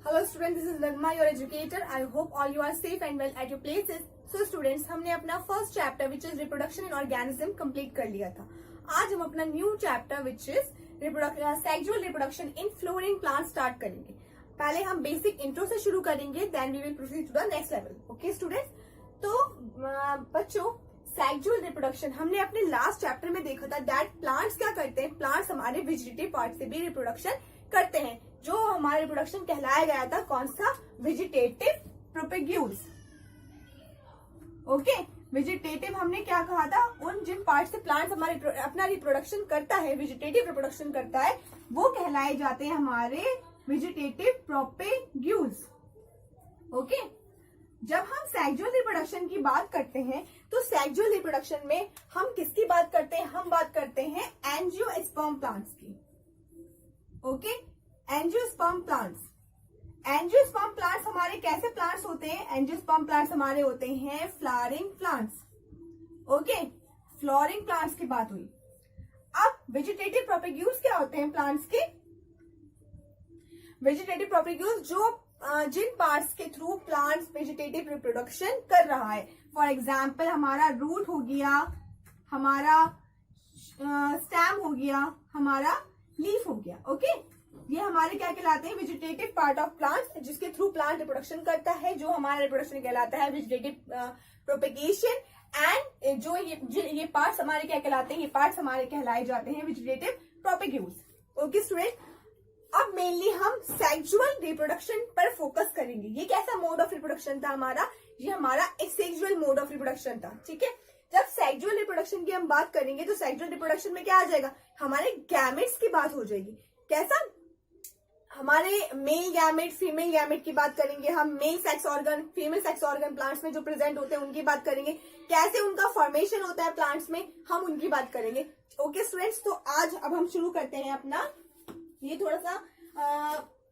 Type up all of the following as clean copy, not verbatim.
Hello students, this is Nagma, your educator. I hope all you are safe and well at your places. So students, हमने अपना first chapter which is reproduction in organism complete कर लिया था. आज हम अपना new chapter which is sexual reproduction in flowering plant start करेंगे. पहले हम बेसिक इंट्रो से शुरू करेंगे, then we will proceed to the next level. Okay students, तो बच्चों सेक्सुअल रिप्रोडक्शन हमने अपने लास्ट चैप्टर में देखा था दैट प्लांट्स क्या करते हैं. प्लांट्स हमारे वेजिटेटिव पार्ट से भी रिप्रोडक्शन करते हैं. जो हमारा रिप्रोडक्शन कहलाया गया था कौन सा? Vegetative propagules. ओके, वेजिटेटिव हमने क्या कहा था? उन जिन पार्ट से प्लांट्स हमारे अपना रिप्रोडक्शन करता है, वेजिटेटिव रिप्रोडक्शन करता है, वो कहलाए जाते हैं हमारे वेजिटेटिव प्रोपेग्यूल्स. ओके, जब हम सेक्सुअल रिप्रोडक्शन की बात करते हैं तो सेक्सुअल रिप्रोडक्शन में हम किसकी बात करते हैं? हम बात करते हैं एंजियोस्पर्म प्लांट्स की. Okay, angiosperm plants. Angiosperm plants हमारे कैसे प्लांट्स होते हैं? एंजियोस्पर्म प्लांट्स हमारे होते हैं flowering plants. Okay, flowering plants की बात हुई. अब वेजिटेटिव प्रोपेग्यूल्स क्या होते हैं प्लांट्स के? वेजिटेटिव प्रोपेग्यूल्स जो जिन पार्ट्स के थ्रू प्लांट्स वेजिटेटिव रिप्रोडक्शन कर रहा है. फॉर एग्जाम्पल हमारा रूट हो गया, हमारा स्टेम हो गया, हमारा लीफ हो गया. ओके, ये हमारे क्या कहलाते हैं? वेजिटेटिव पार्ट ऑफ प्लांट्स, जिसके थ्रू प्लांट रिप्रोडक्शन करता है, जो हमारा रिप्रोडक्शन कहलाता है वेजिटेटिव प्रोपेगेशन. एंड जो ये पार्ट्स हमारे क्या कहलाते हैं? ये पार्ट्स हमारे कहलाए जाते हैं वेजिटेटिव प्रोपेग्यूल्स. ओके स्टूडेंट, अब मेनली हम सेक्सुअल रिप्रोडक्शन पर फोकस करेंगे. ये कैसा मोड ऑफ रिप्रोडक्शन था हमारा? ये हमारा एसेक्सुअल मोड ऑफ रिप्रोडक्शन था. ठीक है, जब सेक्सुअल रिप्रोडक्शन की हम बात करेंगे तो सेक्सुअल रिप्रोडक्शन में क्या आ जाएगा? हमारे गैमेट्स की बात हो जाएगी. कैसा? हमारे मेल गैमेट, फीमेल गैमेट की बात करेंगे हम. Male sex organ, female sex organ plants में जो प्रेजेंट होते हैं उनकी बात करेंगे. कैसे उनका फॉर्मेशन होता है प्लांट्स में, हम उनकी बात करेंगे. ओके स्टूडेंट्स, तो आज अब हम शुरू करते हैं अपना, ये थोड़ा सा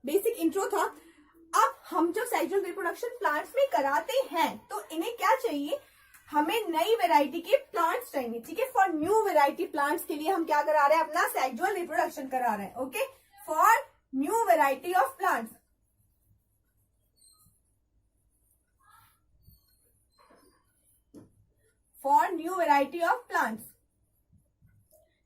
बेसिक इंट्रो था. अब हम जब सेक्सुअल रिप्रोडक्शन प्लांट्स में कराते हैं तो इन्हें क्या चाहिए? हमें नई वैरायटी के प्लांट्स चाहिए. ठीक है, फॉर न्यू वैरायटी प्लांट्स के लिए हम क्या करा रहे हैं? अपना सेक्सुअल रिप्रोडक्शन करा रहे हैं. Okay, for new variety of plants. For new variety of plants.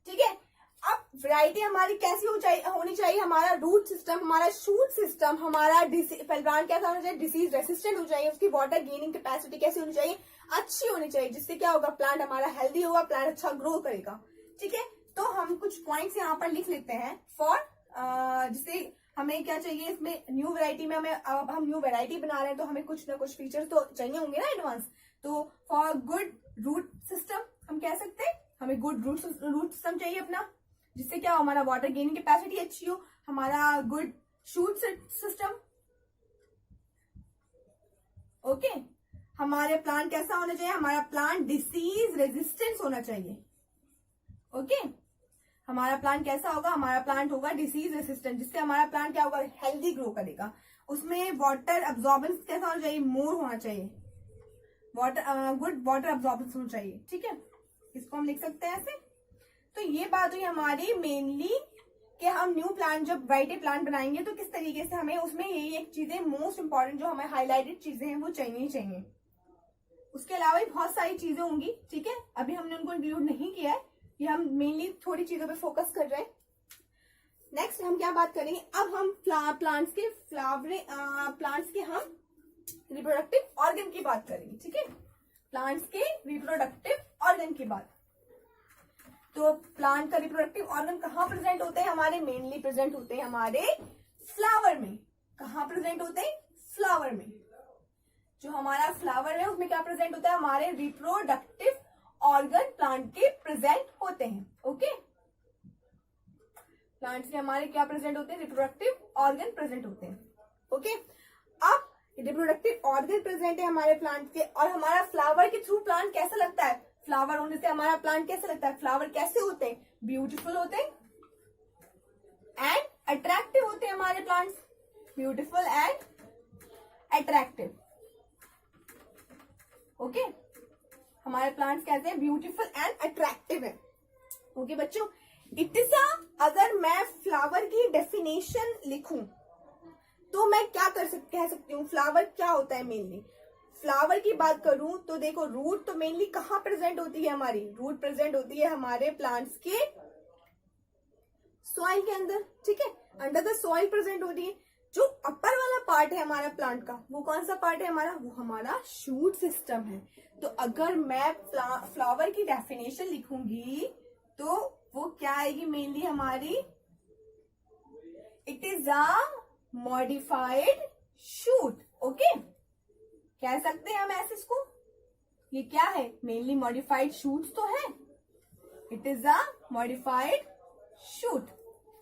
ठीक है, अब वैरायटी हमारी कैसी होनी चाहिए? हमारा रूट सिस्टम, हमारा शूट सिस्टम, हमारा प्लांट कैसा होना चाहिए? डिसीज रेसिस्टेंट हो चाहिए. उसकी वाटर गेनिंग कैपेसिटी कैसी होनी चाहिए? अच्छी होनी चाहिए. जिससे क्या होगा? प्लांट हमारा हेल्दी होगा, प्लांट अच्छा ग्रो करेगा. ठीक है, तो हम कुछ पॉइंट्स यहाँ पर लिख लेते हैं फॉर जिससे हमें क्या चाहिए इसमें न्यू वैरायटी में. हमें अब हम न्यू वैरायटी बना रहे हैं तो हमें कुछ ना कुछ फीचर्स तो चाहिए होंगे ना एडवांस. तो फॉर गुड रूट सिस्टम हम कह सकते हैं हमें गुड रूट सिस्टम चाहिए अपना, जिससे क्या हो? हमारा वाटर गेनिंग कैपेसिटी अच्छी हो, हमारा गुड शूट सिस्टम. ओके, हमारे प्लांट कैसा होना चाहिए? हमारा प्लांट डिसीज रेजिस्टेंस होना चाहिए. ओके, हमारा प्लांट कैसा होगा? हमारा प्लांट होगा डिसीज रेसिस्टेंट, जिससे हमारा प्लांट क्या होगा? हेल्दी ग्रो करेगा. उसमें वाटर अब्जॉर्बेंस कैसा होना चाहिए? मोर होना चाहिए. गुड वाटर अब्जॉर्बेंस होना चाहिए. ठीक है, इसको हम लिख सकते हैं ऐसे. तो ये बात हुई हमारी मेनली कि हम न्यू प्लांट जब वैरायटी प्लांट बनाएंगे तो किस तरीके से हमें उसमें यही एक चीजें मोस्ट इंपॉर्टेंट जो हमें हाईलाइटेड चीजें हैं वो चाहिए ही चाहिए. उसके अलावा भी बहुत सारी चीजें होंगी. ठीक है, अभी हमने उनको इंक्लूड नहीं किया है, ये हम मेनली थोड़ी चीजों पे फोकस कर रहे हैं. नेक्स्ट हम क्या बात करेंगे? अब हम प्लांट्स के हम रिप्रोडक्टिव ऑर्गन की बात करेंगे. ठीक है, प्लांट्स के रिप्रोडक्टिव ऑर्गन की बात. तो प्लांट का रिप्रोडक्टिव ऑर्गन कहाँ प्रेजेंट होते हैं? हमारे मेनली प्रेजेंट होते हैं हमारे फ्लावर में. कहाँ प्रेजेंट होते हैं? फ्लावर में. जो हमारा फ्लावर है उसमें क्या प्रेजेंट होता है? हमारे रिप्रोडक्टिव ऑर्गन प्लांट के प्रेजेंट होते हैं. ओके, प्लांट्स में हमारे क्या प्रेजेंट होते हैं? रिप्रोडक्टिव ऑर्गन प्रेजेंट होते हैं. ओके, अब रिप्रोडक्टिव ऑर्गन प्रेजेंट है हमारे प्लांट के, और हमारा फ्लावर के थ्रू प्लांट कैसा लगता है? फ्लावर होने से हमारा प्लांट कैसा लगता है? फ्लावर कैसे होते हैं? ब्यूटीफुल होते हैं एंड अट्रैक्टिव होते हैं हमारे plants. Beautiful and attractive. Okay, हमारे प्लांट्स कैसे हैं? ब्यूटीफुल एंड अट्रैक्टिव है. ओके बच्चों, इट इज अगर मैं फ्लावर की डेफिनेशन लिखूं तो मैं क्या कह सकती हूँ, फ्लावर क्या होता है मेनली। फ्लावर की बात करूं तो देखो, रूट तो मेनली कहाँ प्रेजेंट होती है हमारी, रूट प्रेजेंट होती है हमारे प्लांट्स के सॉइल के अंदर, ठीक है, अंडर द सॉइल प्रेजेंट होती है। जो अपर वाला पार्ट है हमारा प्लांट का, वो कौन सा पार्ट है हमारा, वो हमारा शूट सिस्टम है। तो अगर मैं फ्लावर की डेफिनेशन लिखूंगी तो वो क्या आएगी मेनली हमारी, it is a modified shoot. Okay, कह सकते हैं हम ऐसे इसको, ये क्या है, मेनली मॉडिफाइड शूट्स तो है, it is a modified shoot,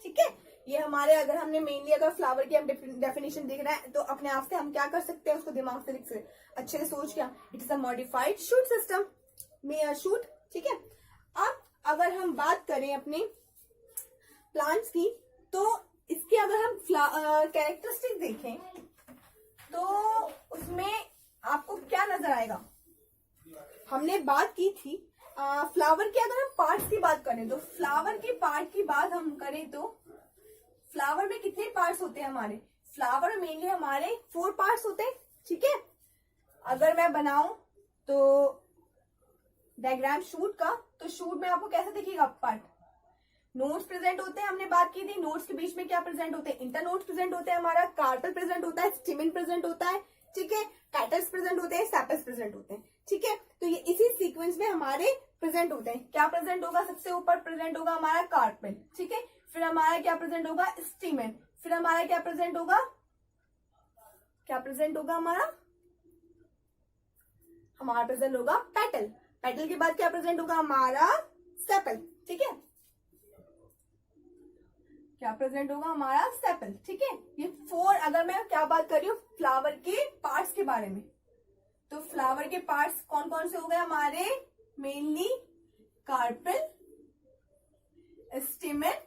ठीक है। ये हमारे, अगर हमने मेनली अगर फ्लावर की हम डेफिनेशन देख रहे हैं तो अपने आप से हम क्या कर सकते हैं, उसको दिमाग से लिख सकते, अच्छे से सोच क्या, it is a modified shoot system में शूट, ठीक है। अब अगर हम बात करें अपने प्लांट्स की, तो इसके अगर हम कैरेक्टरिस्टिक देखें तो उसमें आपको क्या नजर आएगा। हमने बात की थी फ्लावर की, अगर हम पार्ट्स की बात करें तो फ्लावर के पार्ट की बात हम करें तो फ्लावर में कितने पार्ट्स होते हैं हमारे, फ्लावर में मेनली हमारे 4 पार्ट्स होते हैं, ठीक है। अगर मैं बनाऊं तो डायग्राम शूट का, तो शूट में आपको कैसे दिखेगा पार्ट, नोड्स प्रेजेंट होते हैं, हमने बात की थी नोड्स के बीच में क्या प्रेजेंट होते हैं, इंटरनोड्स प्रेजेंट होते हैं, हमारा कार्पेल प्रेजेंट होता है, स्टिमिन प्रेजेंट होता है, ठीक है, कैटल्स प्रेजेंट होते हैं, सेपल्स प्रेजेंट होते हैं, ठीक है। तो ये इसी सीक्वेंस में हमारे प्रेजेंट होते हैं। क्या प्रेजेंट होगा, सबसे ऊपर प्रेजेंट होगा हमारा कार्पेल, ठीक है, फिर हमारा क्या प्रेजेंट होगा, स्टिमेन, फिर हमारा क्या प्रेजेंट होगा, हमारा प्रेजेंट होगा पेटल, पेटल के बाद क्या प्रेजेंट होगा हमारा सेपल, ठीक है, क्या प्रेजेंट होगा हमारा सेपल, ठीक है। ये 4, अगर मैं क्या बात कर रही हूँ फ्लावर के पार्ट्स के बारे में, तो फ्लावर के पार्ट्स कौन कौन से हो गए हमारे, mainly carpel, stamen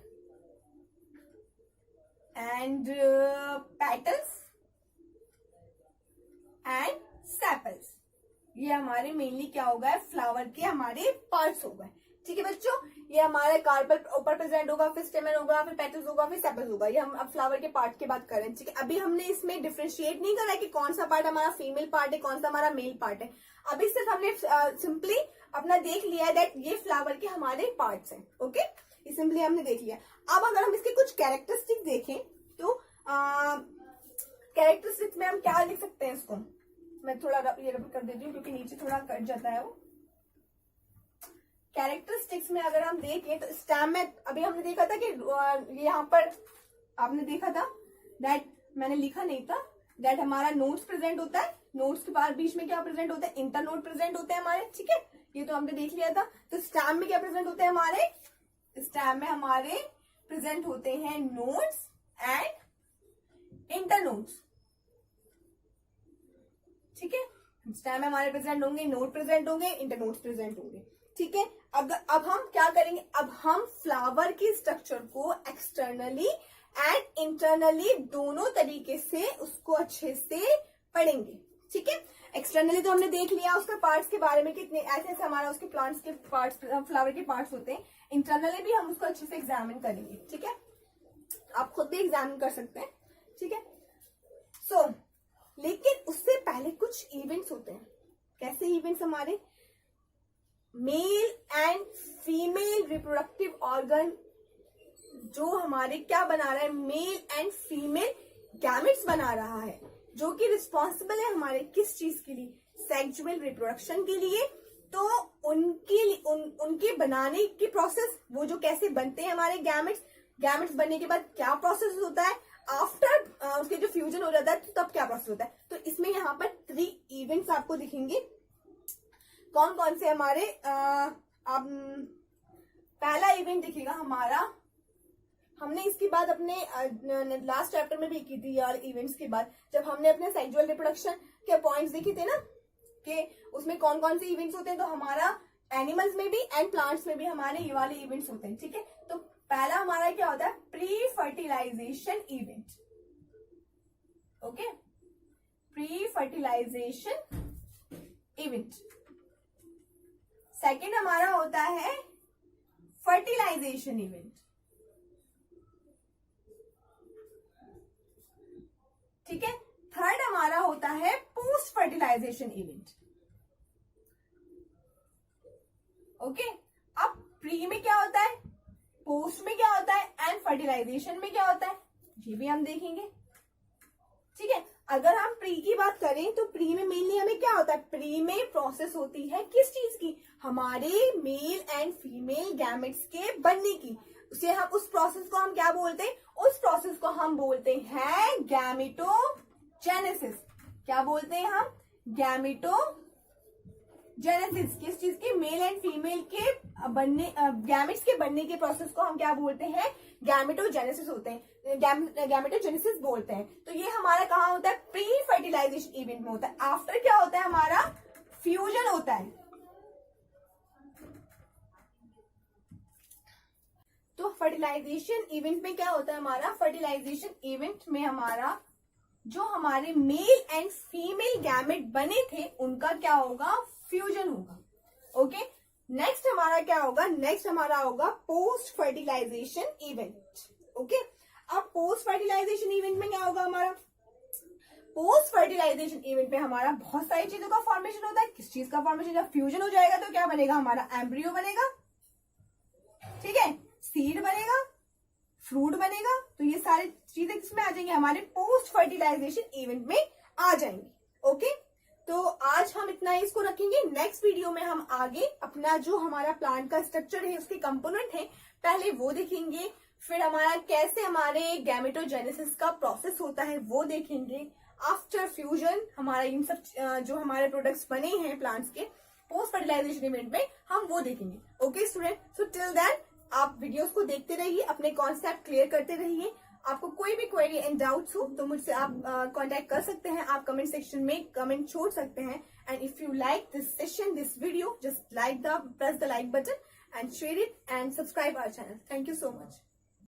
and petals and sepals. ये हमारे मेनली क्या हो गए, फ्लावर के हमारे पार्ट्स हो गए, ठीक है बच्चों। ये हमारे कार्पेल ऊपर प्रेजेंट होगा, फिर स्टेमन होगा, फिर पेटल्स होगा, फिर सेपल्स होगा। ये हम अब फ्लावर के पार्ट की बात कर रहे हैं, ठीक है। अभी हमने इसमें डिफरेंशिएट नहीं करा है कि कौन सा पार्ट हमारा फीमेल पार्ट है, कौन सा हमारा मेल पार्ट है। अभी सिर्फ हमने सिंपली अपना देख लिया है दैट ये फ्लावर के हमारे पार्ट्स हैं, ओके, ये सिंपली हमने देख लिया। अब अगर हम इसके कुछ कैरेक्टरिस्टिक देखें तो कैरेक्टरिस्टिक्स में हम क्या लिख सकते हैं, इसको मैं थोड़ा ये रब कर देती हूँ क्योंकि नीचे थोड़ा कट जाता है वो। कैरेक्टरिस्टिक्स में अगर हम देखें तो स्टेम में अभी हमने देखा था कि यहाँ पर आपने देखा था दैट, मैंने लिखा नहीं था, दैट हमारा नोट्स प्रेजेंट होता है, नोट्स के बाद बीच में क्या प्रेजेंट होता है, इंटरनोड प्रेजेंट होते हैं हमारे, ठीक है, ये तो हमने देख लिया था। तो स्टेम में क्या प्रेजेंट होते हैं हमारे, स्टेम में हमारे प्रेजेंट होते हैं नोड्स एंड इंटरनोड्स, ठीक है। स्टेम में हमारे प्रेजेंट होंगे, नोड प्रेजेंट होंगे, इंटरनोड्स प्रेजेंट होंगे, ठीक है। अब हम क्या करेंगे, अब हम फ्लावर की स्ट्रक्चर को एक्सटर्नली एंड इंटरनली दोनों तरीके से उसको अच्छे से पढ़ेंगे, ठीक है। एक्सटर्नली तो हमने देख लिया उसका पार्ट्स के बारे में, कितने ऐसे ऐसे हमारा उसके प्लांट्स के पार्ट्स, फ्लावर के पार्ट्स होते हैं। इंटरनली भी हम उसको अच्छे से एग्जामिन करेंगे, ठीक है, आप खुद भी एग्जामिन कर सकते हैं, ठीक है। सो लेकिन उससे पहले कुछ इवेंट्स होते हैं। कैसे इवेंट्स, हमारे male and female reproductive organ जो हमारे क्या बना रहा है, मेल एंड फीमेल गैमेट्स बना रहा है, जो कि रिस्पॉन्सिबल है हमारे किस चीज के लिए, सेक्सुअल रिप्रोडक्शन के लिए। तो उनके बनाने की प्रोसेस, वो जो कैसे बनते हैं हमारे गैमेट्स बनने के बाद क्या प्रोसेस होता है, आफ्टर उसके जो फ्यूजन हो जाता है तो तब क्या प्रोसेस होता है। तो इसमें यहाँ पर 3 इवेंट्स आपको दिखेंगे। कौन कौन से हमारे अब पहला इवेंट दिखेगा हमारा, हमने इसकी बात अपने लास्ट चैप्टर में भी की थी यार, इवेंट्स के बाद जब हमने अपने सेक्सुअल रिप्रोडक्शन के पॉइंट्स देखे थे ना, कि उसमें कौन कौन से इवेंट्स होते हैं। तो हमारा एनिमल्स में भी एंड प्लांट्स में भी हमारे ये वाले इवेंट्स होते हैं, ठीक है। तो पहला हमारा क्या होता है, pre fertilization event, okay, pre fertilization event. Second हमारा होता है fertilization event, fertilization event. Okay, अब प्री में क्या होता है, पोस्ट में क्या होता है, एंड फर्टिलाइजेशन में क्या होता है, ये भी हम देखेंगे। ठीक है, अगर हम प्री की बात करें तो प्री में मेनली हमें क्या होता है, प्री में प्रोसेस होती है किस चीज की, हमारे मेल एंड फीमेल गैमेट्स के बनने की। उसे हम उस प्रोसेस को हम क्या बोलते हैं, उस प्रोसेस को हम बोलते हैं गैमेटोजेनेसिस। क्या बोलते हैं हम, गैमेटोजेनेसिस। किस चीज के, मेल एंड फीमेल के बनने, गैमेट्स के बनने के प्रोसेस को हम क्या बोलते हैं, गैमेटोजेनेसिस होते हैं, गैमेटोजेनेसिस बोलते हैं। तो ये हमारा कहाँ होता है, प्री फर्टिलाइजेशन इवेंट में होता है। आफ्टर क्या होता है हमारा, फ्यूजन होता है। तो फर्टिलाइजेशन इवेंट में क्या होता है हमारा, फर्टिलाइजेशन इवेंट में हमारा जो हमारे मेल एंड फीमेल गैमेट बने थे उनका क्या होगा, फ्यूजन होगा। ओके, नेक्स्ट हमारा क्या होगा, नेक्स्ट हमारा होगा पोस्ट फर्टिलाइजेशन इवेंट। ओके, अब पोस्ट फर्टिलाइजेशन इवेंट में क्या होगा हमारा, पोस्ट फर्टिलाइजेशन इवेंट में हमारा बहुत सारी चीजों का फॉर्मेशन होता है। किस चीज का फॉर्मेशन, जब फ्यूजन हो जाएगा तो क्या बनेगा हमारा, एम्ब्रियो बनेगा, ठीक है, सीड बनेगा, फ्रूट बनेगा। तो ये सारी चीजें किसमें आ जाएंगी, हमारे पोस्ट फर्टिलाइजेशन इवेंट में आ जाएंगी। ओके, तो आज हम इतना ही इसको रखेंगे। नेक्स्ट वीडियो में हम आगे अपना जो हमारा प्लांट का स्ट्रक्चर है, उसके कंपोनेंट है, पहले वो देखेंगे, फिर हमारा कैसे हमारे गैमेटोजेनेसिस का प्रोसेस होता है वो देखेंगे। आफ्टर फ्यूजन हमारा इन सब जो हमारे प्रोडक्ट्स बने हैं प्लांट्स के पोस्ट फर्टिलाइजेशन इवेंट में हम वो देखेंगे। Okay student, so till then आप वीडियोस को देखते रहिए, अपने कॉन्सेप्ट क्लियर करते रहिए। आपको कोई भी क्वेरी एंड डाउट्स हो तो मुझसे आप कांटेक्ट कर सकते हैं, आप कमेंट सेक्शन में कमेंट छोड़ सकते हैं। And if you like this session, this video, just press the like button and share it and subscribe our channel. Thank you so much.